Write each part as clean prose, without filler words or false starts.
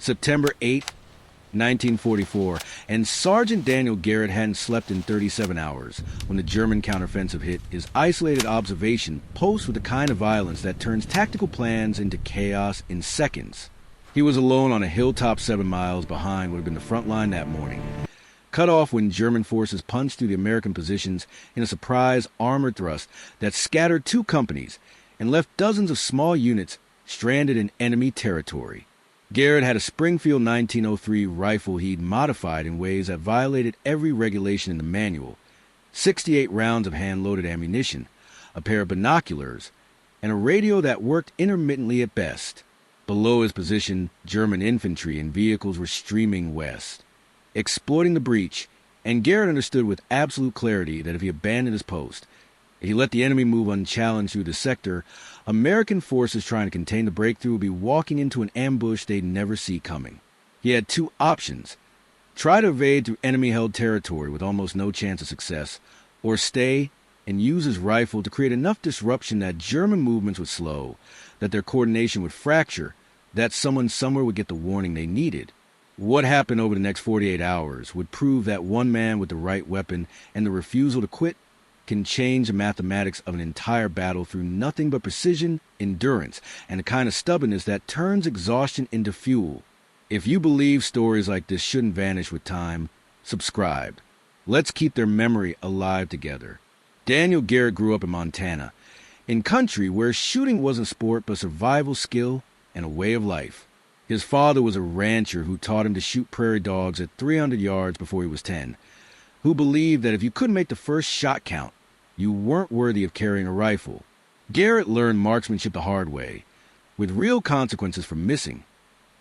September 8, 1944, and Sergeant Daniel Garrett hadn't slept in 37 hours when the German counteroffensive hit his isolated observation post with the kind of violence that turns tactical plans into chaos in seconds. He was alone on a hilltop 7 miles behind what had been the front line that morning, cut off when German forces punched through the American positions in a surprise armored thrust that scattered 2 companies and left dozens of small units stranded in enemy territory. Garrett had a Springfield 1903 rifle he'd modified in ways that violated every regulation in the manual, 68 rounds of hand-loaded ammunition, a pair of binoculars, and a radio that worked intermittently at best. Below his position, German infantry and vehicles were streaming west, exploiting the breach, and Garrett understood with absolute clarity that if he abandoned his post, if he let the enemy move unchallenged through the sector, American forces trying to contain the breakthrough would be walking into an ambush they'd never see coming. He had 2 options: try to evade through enemy-held territory with almost no chance of success, or stay and use his rifle to create enough disruption that German movements would slow, that their coordination would fracture, that someone somewhere would get the warning they needed. What happened over the next 48 hours would prove that one man with the right weapon and the refusal to quit can change the mathematics of an entire battle through nothing but precision, endurance, and the kind of stubbornness that turns exhaustion into fuel. If you believe stories like this shouldn't vanish with time, subscribe. Let's keep their memory alive together. Daniel Garrett grew up in Montana, in country where shooting wasn't sport but survival skill and a way of life. His father was a rancher who taught him to shoot prairie dogs at 300 yards before he was 10, who believed that if you couldn't make the first shot count, you weren't worthy of carrying a rifle. Garrett learned marksmanship the hard way, with real consequences for missing,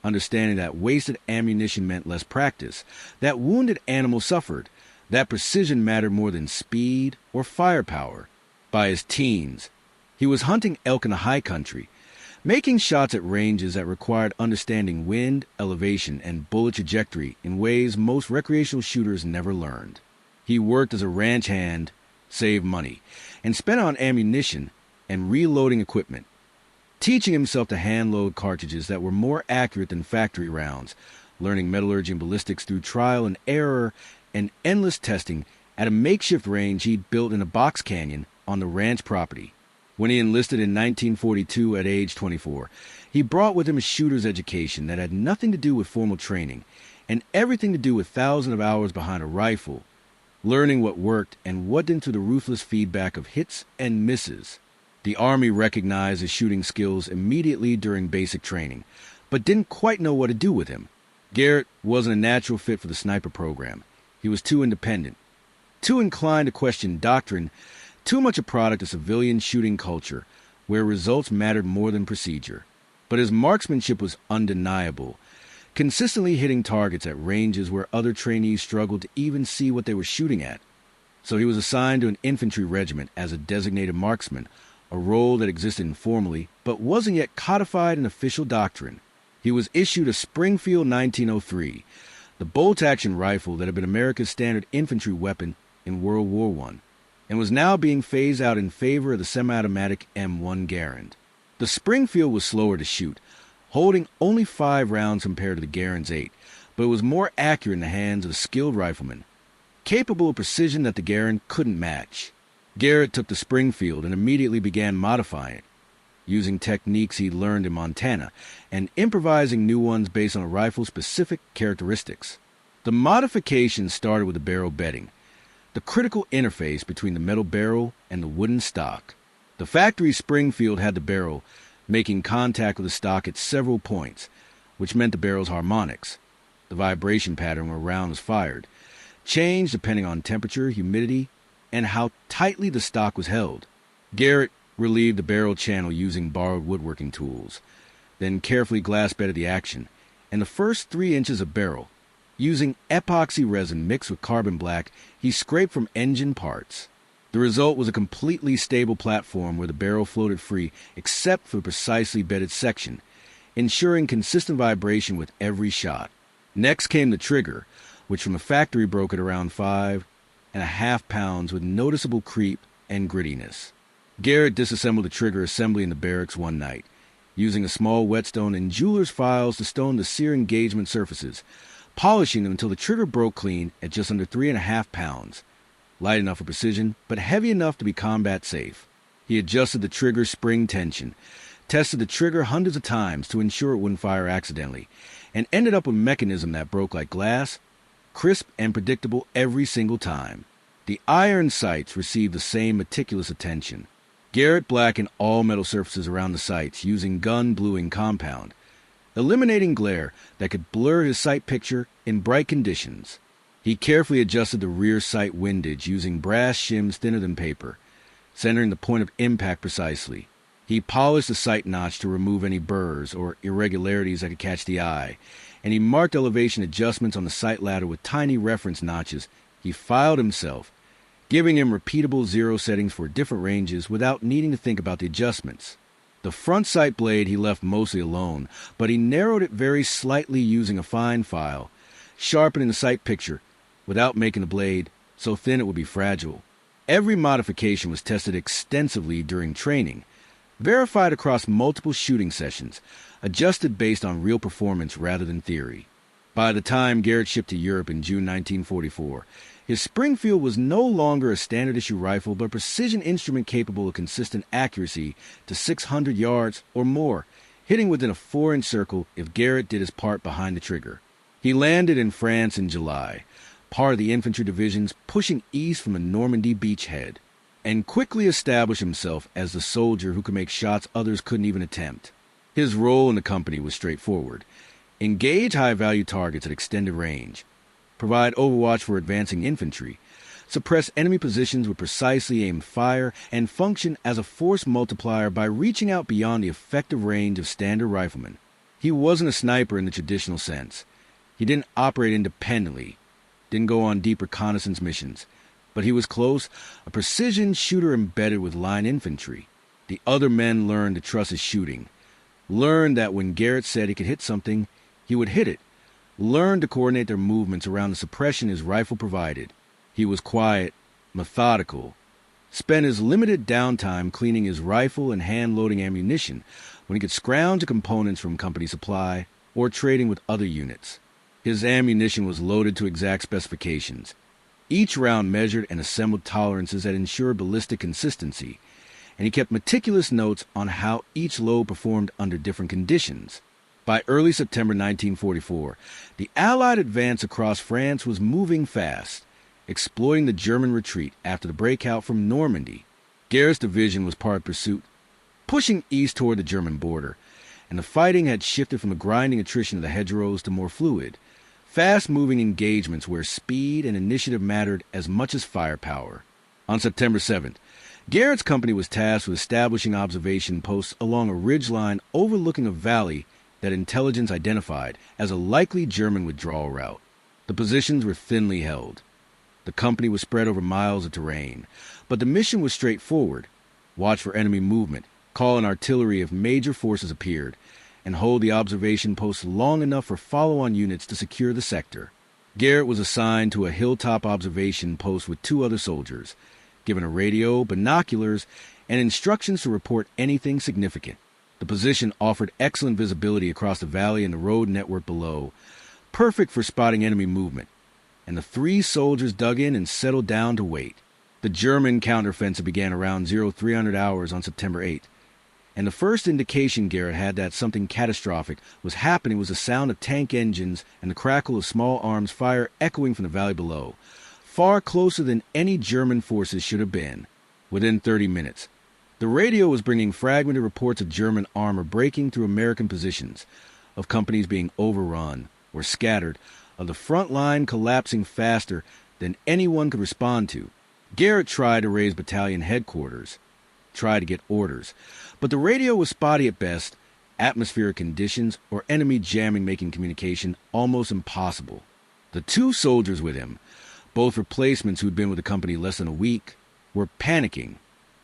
understanding that wasted ammunition meant less practice, that wounded animals suffered, that precision mattered more than speed or firepower. By his teens, he was hunting elk in the high country, making shots at ranges that required understanding wind, elevation, and bullet trajectory in ways most recreational shooters never learned. He worked as a ranch hand, saved money, and spent on ammunition and reloading equipment, teaching himself to hand-load cartridges that were more accurate than factory rounds, learning metallurgy and ballistics through trial and error and endless testing at a makeshift range he'd built in a box canyon on the ranch property. When he enlisted in 1942 at age 24, he brought with him a shooter's education that had nothing to do with formal training and everything to do with thousands of hours behind a rifle, learning what worked and what didn't through the ruthless feedback of hits and misses. The Army recognized his shooting skills immediately during basic training, but didn't quite know what to do with him. Garrett wasn't a natural fit for the sniper program. He was too independent, too inclined to question doctrine, too much a product of civilian shooting culture, where results mattered more than procedure. But his marksmanship was undeniable, consistently hitting targets at ranges where other trainees struggled to even see what they were shooting at. So he was assigned to an infantry regiment as a designated marksman, a role that existed informally but wasn't yet codified in official doctrine. He was issued a Springfield 1903, the bolt-action rifle that had been America's standard infantry weapon in World War I, and was now being phased out in favor of the semi-automatic M1 Garand. The Springfield was slower to shoot, holding only 5 rounds compared to the Garand's 8, but it was more accurate in the hands of a skilled rifleman, capable of precision that the Garand couldn't match. Garrett took the Springfield and immediately began modifying it, using techniques he'd learned in Montana and improvising new ones based on a rifle's specific characteristics. The modification started with the barrel bedding, the critical interface between the metal barrel and the wooden stock. The factory Springfield had the barrel making contact with the stock at several points, which meant the barrel's harmonics, the vibration pattern where a round was fired, changed depending on temperature, humidity, and how tightly the stock was held. Garrett relieved the barrel channel using borrowed woodworking tools, then carefully glass-bedded the action, and the first 3 inches of barrel, using epoxy resin mixed with carbon black, he scraped from engine parts. The result was a completely stable platform where the barrel floated free except for the precisely bedded section, ensuring consistent vibration with every shot. Next came the trigger, which from the factory broke at around 5.5 pounds with noticeable creep and grittiness. Garrett disassembled the trigger assembly in the barracks one night. using a small whetstone and jeweler's files to stone the sear engagement surfaces, polishing them until the trigger broke clean at just under 3.5 pounds. Light enough for precision, but heavy enough to be combat safe. He adjusted the trigger spring tension, tested the trigger hundreds of times to ensure it wouldn't fire accidentally, and ended up with a mechanism that broke like glass, crisp and predictable every single time. The iron sights received the same meticulous attention. Garrett blackened all metal surfaces around the sights using gun bluing compound, eliminating glare that could blur his sight picture in bright conditions. He carefully adjusted the rear sight windage using brass shims thinner than paper, centering the point of impact precisely. He polished the sight notch to remove any burrs or irregularities that could catch the eye, and he marked elevation adjustments on the sight ladder with tiny reference notches. He filed himself, giving him repeatable zero settings for different ranges without needing to think about the adjustments. The front sight blade he left mostly alone, but he narrowed it very slightly using a fine file, sharpening the sight picture without making the blade so thin it would be fragile. Every modification was tested extensively during training, verified across multiple shooting sessions, adjusted based on real performance rather than theory. By the time Garrett shipped to Europe in June 1944, his Springfield was no longer a standard-issue rifle, but a precision instrument capable of consistent accuracy to 600 yards or more, hitting within a 4-inch circle if Garrett did his part behind the trigger. He landed in France in July, part of the infantry divisions pushing east from the Normandy beachhead, and quickly established himself as the soldier who could make shots others couldn't even attempt. His role in the company was straightforward: engage high-value targets at extended range, provide overwatch for advancing infantry, suppress enemy positions with precisely aimed fire, and function as a force multiplier by reaching out beyond the effective range of standard riflemen. He wasn't a sniper in the traditional sense. He didn't operate independently, didn't go on deep reconnaissance missions, but he was close, a precision shooter embedded with line infantry. The other men learned to trust his shooting, learned that when Garrett said he could hit something, he would hit it, learned to coordinate their movements around the suppression his rifle provided. He was quiet, methodical, spent his limited downtime cleaning his rifle and hand-loading ammunition when he could scrounge components from company supply or trading with other units. His ammunition was loaded to exact specifications, each round measured and assembled tolerances that ensured ballistic consistency, and he kept meticulous notes on how each load performed under different conditions. By early September 1944, the Allied advance across France was moving fast, exploiting the German retreat after the breakout from Normandy. Garrett's division was part of pursuit, pushing east toward the German border, and the fighting had shifted from the grinding attrition of the hedgerows to more fluid, fast-moving engagements where speed and initiative mattered as much as firepower. On September 7th, Garrett's company was tasked with establishing observation posts along a ridgeline overlooking a valley that intelligence identified as a likely German withdrawal route. The positions were thinly held. The company was spread over miles of terrain, but the mission was straightforward: watch for enemy movement, call in artillery if major forces appeared, and hold the observation post long enough for follow-on units to secure the sector. Garrett was assigned to a hilltop observation post with 2 other soldiers, given a radio, binoculars, and instructions to report anything significant. The position offered excellent visibility across the valley and the road network below, perfect for spotting enemy movement, and the 3 soldiers dug in and settled down to wait. The German counteroffensive began around 0300 hours on September 8th, and the first indication Garrett had that something catastrophic was happening was the sound of tank engines and the crackle of small arms fire echoing from the valley below, far closer than any German forces should have been. Within 30 minutes, the radio was bringing fragmented reports of German armor breaking through American positions, of companies being overrun or scattered, of the front line collapsing faster than anyone could respond to. Garrett tried to raise battalion headquarters, tried to get orders, but the radio was spotty at best, atmospheric conditions or enemy jamming making communication almost impossible. The 2 soldiers with him, both replacements who'd been with the company less than a week, were panicking,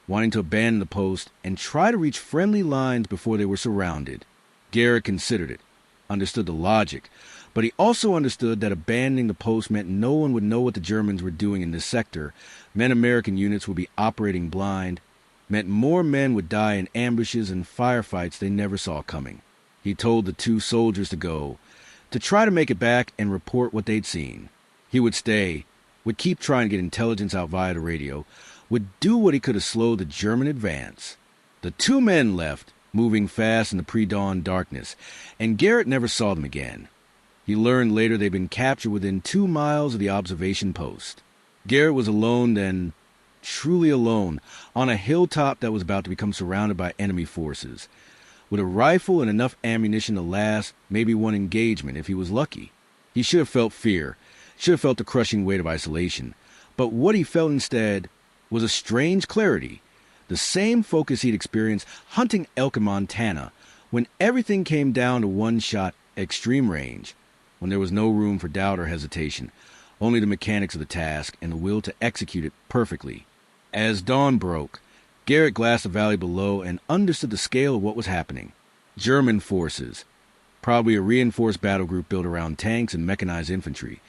wanting to abandon the post and try to reach friendly lines before they were surrounded. Garrett considered it, understood the logic, but he also understood that abandoning the post meant no one would know what the Germans were doing in this sector, meant American units would be operating blind, meant more men would die in ambushes and firefights they never saw coming. He told the 2 soldiers to go, to try to make it back and report what they'd seen. He would stay, would keep trying to get intelligence out via the radio, would do what he could to slow the German advance. The 2 men left, moving fast in the pre-dawn darkness, and Garrett never saw them again. He learned later they'd been captured within 2 miles of the observation post. Garrett was alone then, truly alone, on a hilltop that was about to become surrounded by enemy forces, with a rifle and enough ammunition to last maybe one engagement if he was lucky. He should have felt fear, should have felt the crushing weight of isolation, but what he felt instead was a strange clarity, the same focus he'd experienced hunting elk in Montana, when everything came down to one shot at extreme range, when there was no room for doubt or hesitation, only the mechanics of the task and the will to execute it perfectly. As dawn broke, Garrett glassed the valley below and understood the scale of what was happening. German forces, probably a reinforced battle group built around tanks and mechanized infantry,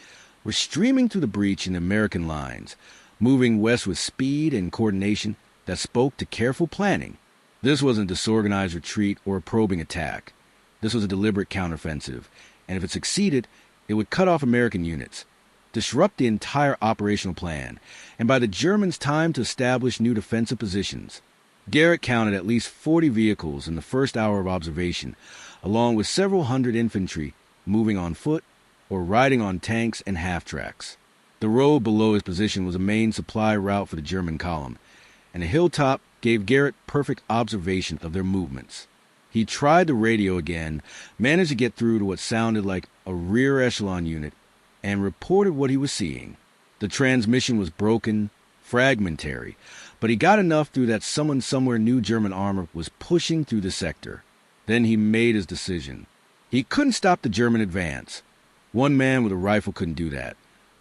were streaming through the breach in the American lines, moving west with speed and coordination that spoke to careful planning. This wasn't a disorganized retreat or a probing attack. This was a deliberate counteroffensive, and if it succeeded, it would cut off American units, disrupt the entire operational plan, and buy the Germans time to establish new defensive positions. Garrett counted at least 40 vehicles in the first hour of observation, along with several hundred infantry moving on foot or riding on tanks and half-tracks. The road below his position was a main supply route for the German column, and a hilltop gave Garrett perfect observation of their movements. He tried the radio again, managed to get through to what sounded like a rear echelon unit, and reported what he was seeing. The transmission was broken, fragmentary, but he got enough through that someone somewhere knew German armor was pushing through the sector. Then he made his decision. He couldn't stop the German advance. One man with a rifle couldn't do that,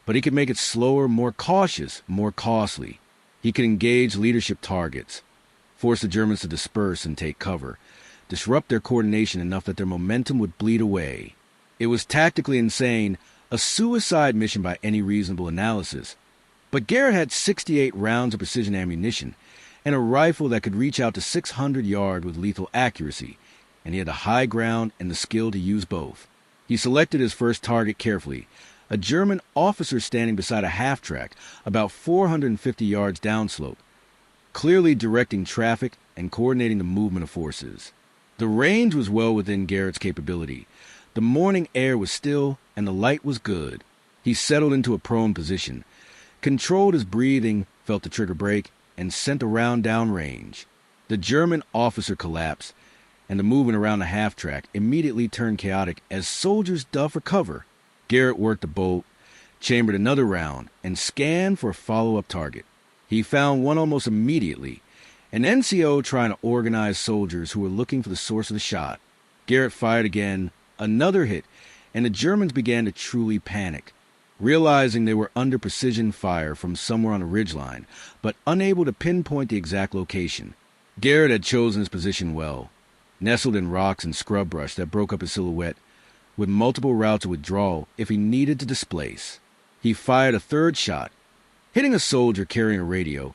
but he could make it slower, more cautious, more costly. He could engage leadership targets, force the Germans to disperse and take cover, disrupt their coordination enough that their momentum would bleed away. It was tactically insane, a suicide mission by any reasonable analysis. But Garrett had 68 rounds of precision ammunition and a rifle that could reach out to 600 yards with lethal accuracy, and he had the high ground and the skill to use both. He selected his first target carefully, a German officer standing beside a half-track about 450 yards downslope, clearly directing traffic and coordinating the movement of forces. The range was well within Garrett's capability. The morning air was still and the light was good. He settled into a prone position, controlled his breathing, felt the trigger brake, and sent a round downrange. The German officer collapsed, and the movement around the half-track immediately turned chaotic as soldiers dug for cover. Garrett worked the bolt, chambered another round, and scanned for a follow-up target. He found one almost immediately, an NCO trying to organize soldiers who were looking for the source of the shot. Garrett fired again, another hit, and the Germans began to truly panic, realizing they were under precision fire from somewhere on a ridgeline, but unable to pinpoint the exact location. Garrett had chosen his position well, nestled in rocks and scrub brush that broke up his silhouette, with multiple routes of withdrawal if he needed to displace. He fired a third shot, hitting a soldier carrying a radio,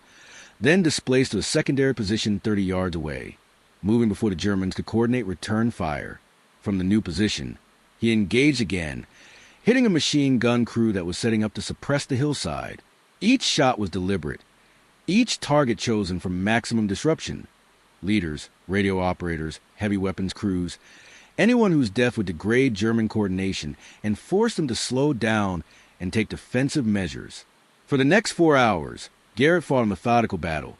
then displaced to a secondary position 30 yards away, moving before the Germans could coordinate return fire. From the new position, he engaged again, hitting a machine gun crew that was setting up to suppress the hillside. Each shot was deliberate, each target chosen for maximum disruption. Leaders, radio operators, heavy weapons crews, anyone whose death would degrade German coordination and force them to slow down and take defensive measures. For the next 4 hours, Garrett fought a methodical battle,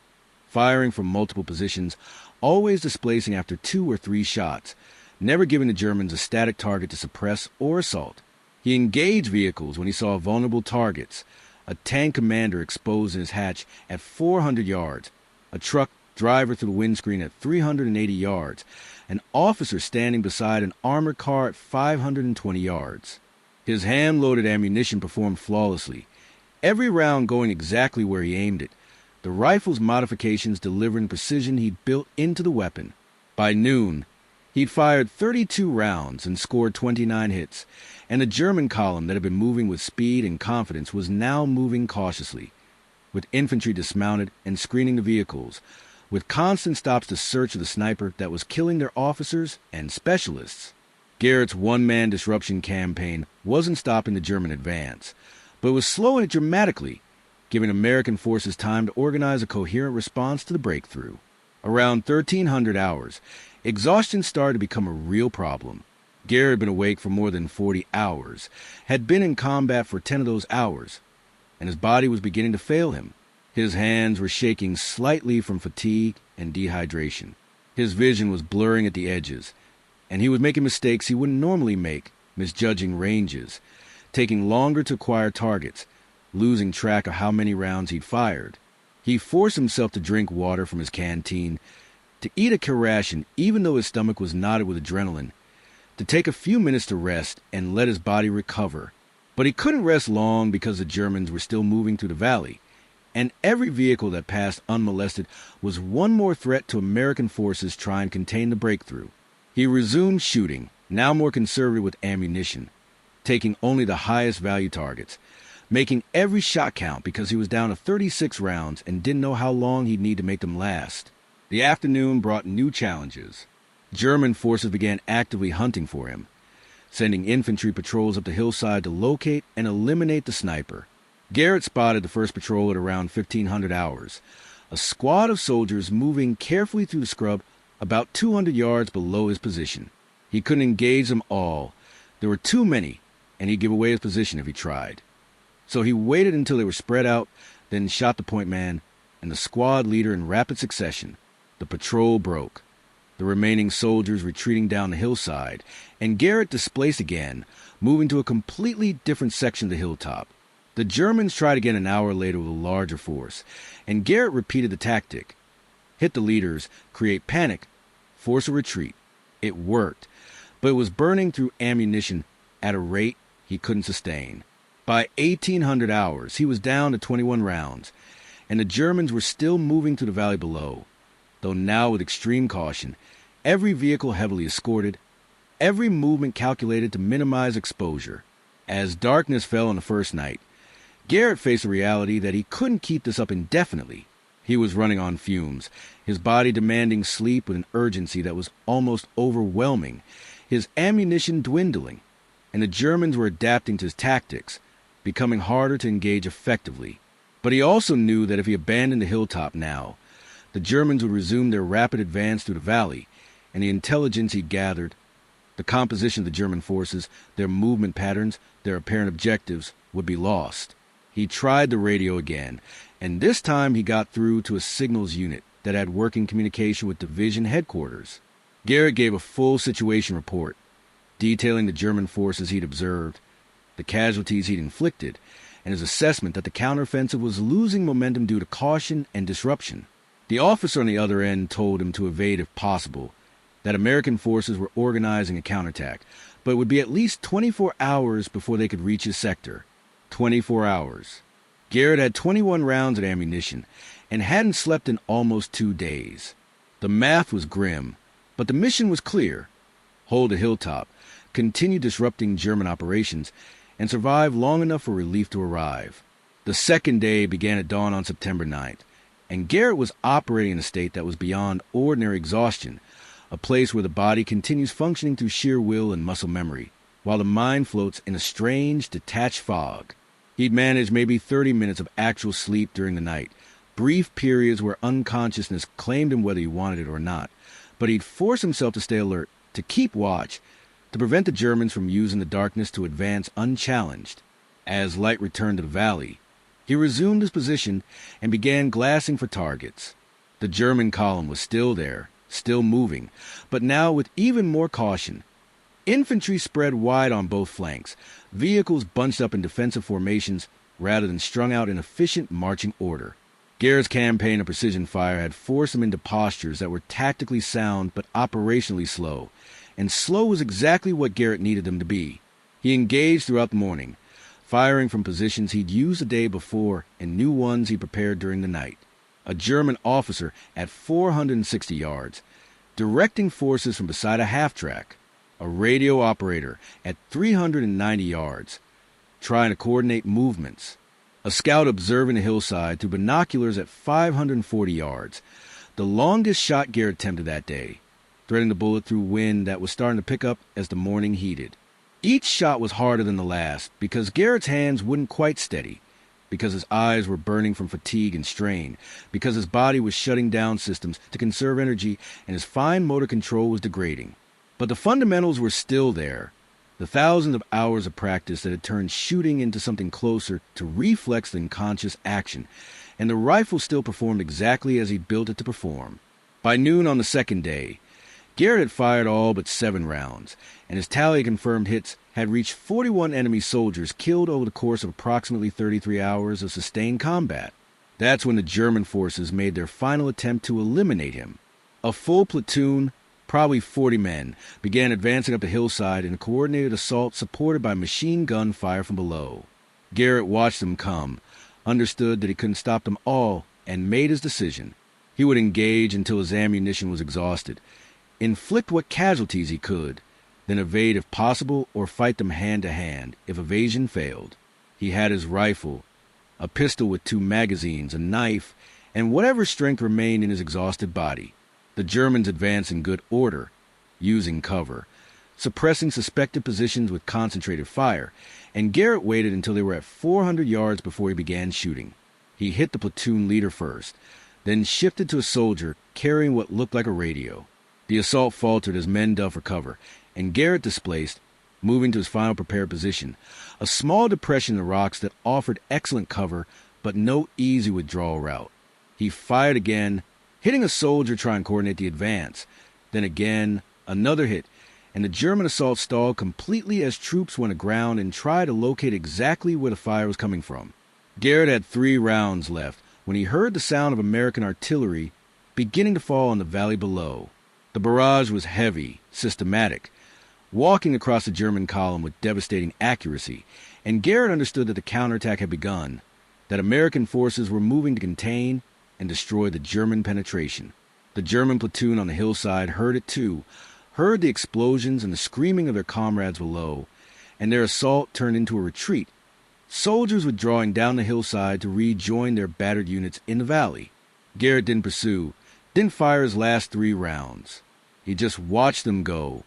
firing from multiple positions, always displacing after 2 or 3 shots, never giving the Germans a static target to suppress or assault. He engaged vehicles when he saw vulnerable targets, a tank commander exposed in his hatch at 400 yards, a truck driver through the windscreen at 380 yards, an officer standing beside an armored car at 520 yards. His hand-loaded ammunition performed flawlessly, every round going exactly where he aimed it, the rifle's modifications delivering precision he'd built into the weapon. By noon, he'd fired 32 rounds and scored 29 hits, and the German column that had been moving with speed and confidence was now moving cautiously, with infantry dismounted and screening the vehicles, with constant stops to search for the sniper that was killing their officers and specialists. Garrett's one-man disruption campaign wasn't stopping the German advance, but was slowing it dramatically, giving American forces time to organize a coherent response to the breakthrough. Around 1300 hours, exhaustion started to become a real problem. Garrett had been awake for more than 40 hours, had been in combat for 10 of those hours, and his body was beginning to fail him. His hands were shaking slightly from fatigue and dehydration. His vision was blurring at the edges, and he was making mistakes he wouldn't normally make, misjudging ranges, taking longer to acquire targets, losing track of how many rounds he'd fired. He forced himself to drink water from his canteen, to eat a ration even though his stomach was knotted with adrenaline, to take a few minutes to rest and let his body recover. But he couldn't rest long because the Germans were still moving through the valley, and every vehicle that passed unmolested was one more threat to American forces trying to contain the breakthrough. He resumed shooting, now more conservative with ammunition, taking only the highest value targets, making every shot count because he was down to 36 rounds and didn't know how long he'd need to make them last. The afternoon brought new challenges. German forces began actively hunting for him, sending infantry patrols up the hillside to locate and eliminate the sniper. Garrett spotted the first patrol at around 1500 hours, a squad of soldiers moving carefully through the scrub about 200 yards below his position. He couldn't engage them all. There were too many, and he'd give away his position if he tried. So he waited until they were spread out, then shot the point man and the squad leader in rapid succession. The patrol broke, the remaining soldiers retreating down the hillside, and Garrett displaced again, moving to a completely different section of the hilltop. The Germans tried again an hour later with a larger force, and Garrett repeated the tactic. Hit the leaders, create panic, force a retreat. It worked, but it was burning through ammunition at a rate he couldn't sustain. By 1800 hours, he was down to 21 rounds, and the Germans were still moving through the valley below, though now with extreme caution, every vehicle heavily escorted, every movement calculated to minimize exposure. As darkness fell on the first night, Garrett faced the reality that he couldn't keep this up indefinitely. He was running on fumes, his body demanding sleep with an urgency that was almost overwhelming, his ammunition dwindling, and the Germans were adapting to his tactics, becoming harder to engage effectively. But he also knew that if he abandoned the hilltop now, the Germans would resume their rapid advance through the valley, and the intelligence he gathered, the composition of the German forces, their movement patterns, their apparent objectives, would be lost. He tried the radio again, and this time he got through to a signals unit that had working communication with division headquarters. Garrett gave a full situation report, detailing the German forces he'd observed, the casualties he'd inflicted, and his assessment that the counteroffensive was losing momentum due to caution and disruption. The officer on the other end told him to evade if possible, that American forces were organizing a counterattack, but it would be at least 24 hours before they could reach his sector. 24 hours. Garrett had 21 rounds of ammunition and hadn't slept in almost 2 days. The math was grim, but the mission was clear. Hold the hilltop, continue disrupting German operations, and survive long enough for relief to arrive. The second day began at dawn on September 9th, and Garrett was operating in a state that was beyond ordinary exhaustion, a place where the body continues functioning through sheer will and muscle memory, while the mind floats in a strange, detached fog. He'd managed maybe 30 minutes of actual sleep during the night, brief periods where unconsciousness claimed him whether he wanted it or not, but he'd forced himself to stay alert, to keep watch, to prevent the Germans from using the darkness to advance unchallenged. As light returned to the valley, he resumed his position and began glassing for targets. The German column was still there, still moving, but now with even more caution. Infantry spread wide on both flanks, vehicles bunched up in defensive formations rather than strung out in efficient marching order. Garrett's campaign of precision fire had forced him into postures that were tactically sound but operationally slow, and slow was exactly what Garrett needed them to be. He engaged throughout the morning, firing from positions he'd used the day before and new ones he prepared during the night. A German officer at 460 yards, directing forces from beside a half-track. A radio operator at 390 yards, trying to coordinate movements. A scout observing the hillside through binoculars at 540 yards. the longest shot Garrett attempted that day, threading the bullet through wind that was starting to pick up as the morning heated. Each shot was harder than the last because Garrett's hands wouldn't quite steady, because his eyes were burning from fatigue and strain, because his body was shutting down systems to conserve energy and his fine motor control was degrading. But the fundamentals were still there. The thousands of hours of practice that had turned shooting into something closer to reflex than conscious action, and the rifle still performed exactly as he'd built it to perform. By noon on the second day, Garrett had fired all but 7 rounds, and his tally of confirmed hits had reached 41 enemy soldiers killed over the course of approximately 33 hours of sustained combat. That's when the German forces made their final attempt to eliminate him. A full platoon, probably 40 men, began advancing up the hillside in a coordinated assault supported by machine gun fire from below. Garrett watched them come, understood that he couldn't stop them all, and made his decision. He would engage until his ammunition was exhausted, inflict what casualties he could, then evade if possible or fight them hand-to-hand if evasion failed. He had his rifle, a pistol with 2 magazines, a knife, and whatever strength remained in his exhausted body. The Germans advanced in good order, using cover, suppressing suspected positions with concentrated fire, and Garrett waited until they were at 400 yards before he began shooting. He hit the platoon leader first, then shifted to a soldier carrying what looked like a radio. The assault faltered as men dug for cover, and Garrett displaced, moving to his final prepared position, a small depression in the rocks that offered excellent cover but no easy withdrawal route. He fired again, hitting a soldier trying to coordinate the advance. Then again, another hit, and the German assault stalled completely as troops went aground and tried to locate exactly where the fire was coming from. Garrett had 3 rounds left when he heard the sound of American artillery beginning to fall on the valley below. The barrage was heavy, systematic, walking across the German column with devastating accuracy, and Garrett understood that the counterattack had begun, that American forces were moving to contain and destroy the German penetration. The German platoon on the hillside heard it too, heard the explosions and the screaming of their comrades below, and their assault turned into a retreat, soldiers withdrawing down the hillside to rejoin their battered units in the valley. Garrett didn't pursue, didn't fire his last 3 rounds. He just watched them go,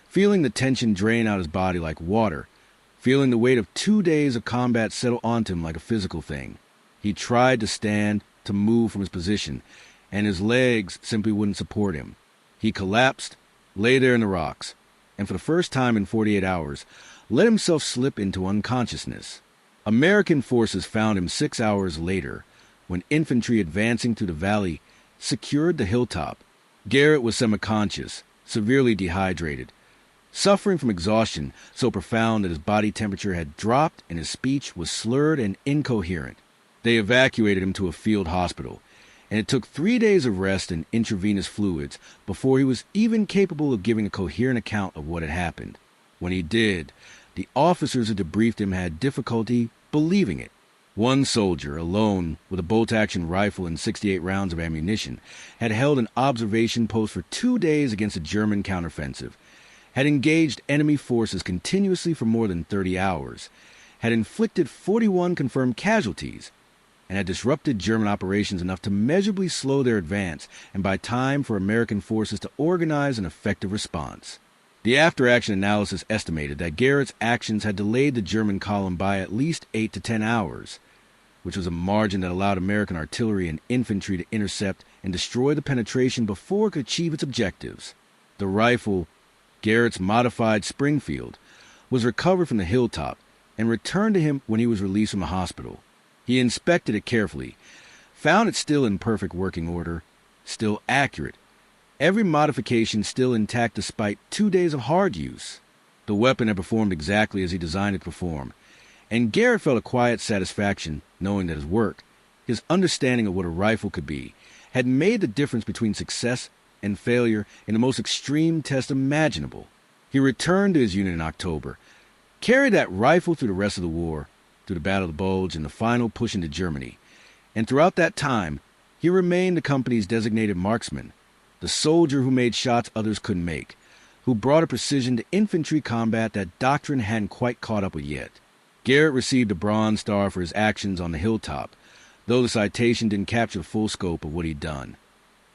feeling the tension drain out his body like water, feeling the weight of 2 days of combat settle onto him like a physical thing. He tried to stand, to move from his position, and his legs simply wouldn't support him. He collapsed, lay there in the rocks, and for the first time in 48 hours, let himself slip into unconsciousness. American forces found him 6 hours later, when infantry advancing through the valley secured the hilltop. Garrett was semi-conscious, severely dehydrated, suffering from exhaustion so profound that his body temperature had dropped and his speech was slurred and incoherent. They evacuated him to a field hospital, and it took 3 days of rest and intravenous fluids before he was even capable of giving a coherent account of what had happened. When he did, the officers who debriefed him had difficulty believing it. One soldier, alone, with a bolt-action rifle and 68 rounds of ammunition, had held an observation post for 2 days against a German counteroffensive, had engaged enemy forces continuously for more than 30 hours, had inflicted 41 confirmed casualties, and had disrupted German operations enough to measurably slow their advance and buy time for American forces to organize an effective response. The after-action analysis estimated that Garrett's actions had delayed the German column by at least 8 to 10 hours, which was a margin that allowed American artillery and infantry to intercept and destroy the penetration before it could achieve its objectives. The rifle, Garrett's modified Springfield, was recovered from the hilltop and returned to him when he was released from the hospital. He inspected it carefully, found it still in perfect working order, still accurate, every modification still intact despite 2 days of hard use. The weapon had performed exactly as he designed it to perform, and Garrett felt a quiet satisfaction knowing that his work, his understanding of what a rifle could be, had made the difference between success and failure in the most extreme test imaginable. He returned to his unit in October, carried that rifle through the rest of the war, through the Battle of the Bulge and the final push into Germany, and throughout that time, he remained the company's designated marksman, the soldier who made shots others couldn't make, who brought a precision to infantry combat that doctrine hadn't quite caught up with yet. Garrett received a Bronze Star for his actions on the hilltop, though the citation didn't capture the full scope of what he'd done.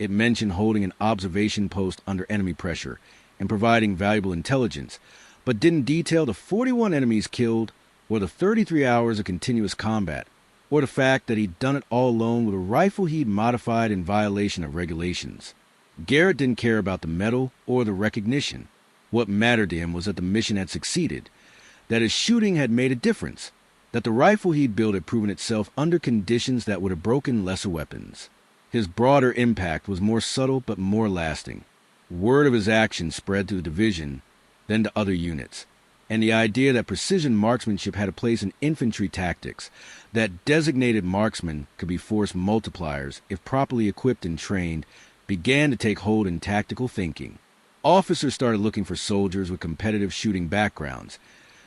It mentioned holding an observation post under enemy pressure and providing valuable intelligence, but didn't detail the 41 enemies killed, or the 33 hours of continuous combat, or the fact that he'd done it all alone with a rifle he'd modified in violation of regulations. Garrett didn't care about the medal or the recognition. What mattered to him was that the mission had succeeded, that his shooting had made a difference, that the rifle he'd built had proven itself under conditions that would have broken lesser weapons. His broader impact was more subtle but more lasting. Word of his actions spread through the division, then to other units, and the idea that precision marksmanship had a place in infantry tactics, that designated marksmen could be force multipliers if properly equipped and trained, began to take hold in tactical thinking. Officers started looking for soldiers with competitive shooting backgrounds,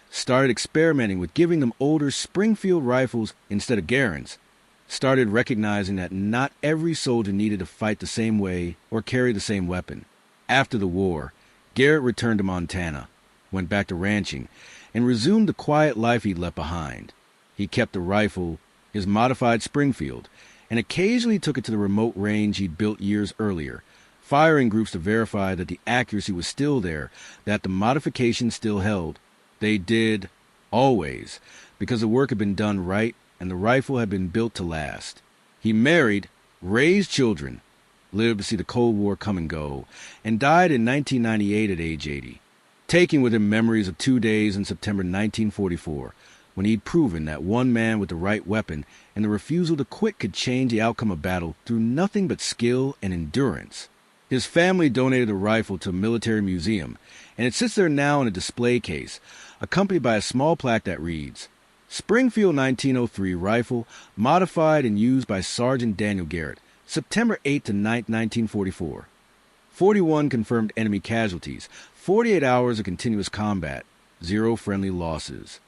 started experimenting with giving them older Springfield rifles instead of Garands, started recognizing that not every soldier needed to fight the same way or carry the same weapon. After the war, Garrett returned to Montana, went back to ranching, and resumed the quiet life he'd left behind. He kept the rifle, his modified Springfield, and occasionally took it to the remote range he'd built years earlier, firing groups to verify that the accuracy was still there, that the modification still held. They did, always, because the work had been done right and the rifle had been built to last. He married, raised children, lived to see the Cold War come and go, and died in 1998 at age 80, taking with him memories of 2 days in September 1944, when he'd proven that one man with the right weapon and the refusal to quit could change the outcome of battle through nothing but skill and endurance. His family donated the rifle to a military museum, and it sits there now in a display case, accompanied by a small plaque that reads, Springfield 1903 rifle, modified and used by Sergeant Daniel Garrett, September 8 to 9, 1944. 41 confirmed enemy casualties, 48 hours of continuous combat, 0 friendly losses.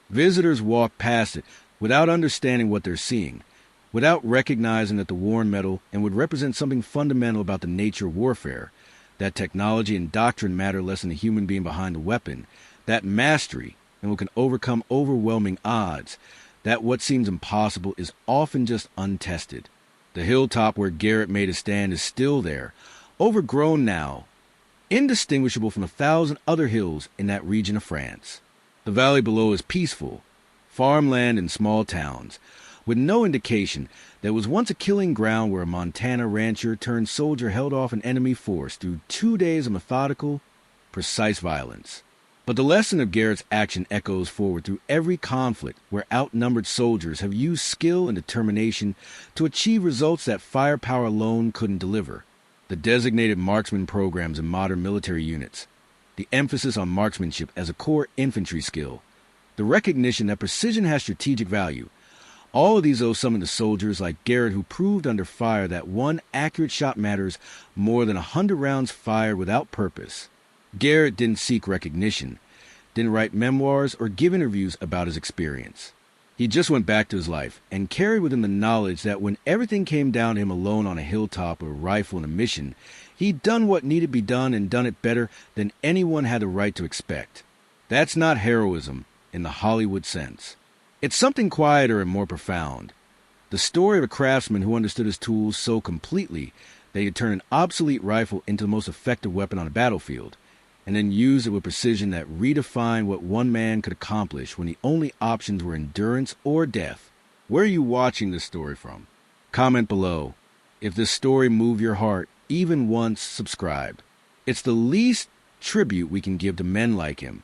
Visitors walk past it without understanding what they're seeing, without recognizing that the worn metal and would represent something fundamental about the nature of warfare, that technology and doctrine matter less than the human being behind the weapon, that mastery and what can overcome overwhelming odds, that what seems impossible is often just untested. The hilltop where Garrett made his stand is still there, overgrown now, indistinguishable from 1,000 other hills in that region of France. The valley below is peaceful, farmland and small towns, with no indication that it was once a killing ground where a Montana rancher turned soldier held off an enemy force through 2 days of methodical, precise violence. But the lesson of Garrett's action echoes forward through every conflict where outnumbered soldiers have used skill and determination to achieve results that firepower alone couldn't deliver. The designated marksman programs in modern military units, the emphasis on marksmanship as a core infantry skill, the recognition that precision has strategic value, all of these owe something to soldiers like Garrett who proved under fire that one accurate shot matters more than 100 rounds fired without purpose. Garrett didn't seek recognition, didn't write memoirs or give interviews about his experience. He just went back to his life and carried with him the knowledge that when everything came down to him alone on a hilltop with a rifle and a mission, he'd done what needed to be done and done it better than anyone had the right to expect. That's not heroism in the Hollywood sense. It's something quieter and more profound. The story of a craftsman who understood his tools so completely that he could turn an obsolete rifle into the most effective weapon on a battlefield, and then use it with precision that redefined what one man could accomplish when the only options were endurance or death. Where are you watching this story from? Comment below. If this story moved your heart, even once, subscribe. It's the least tribute we can give to men like him,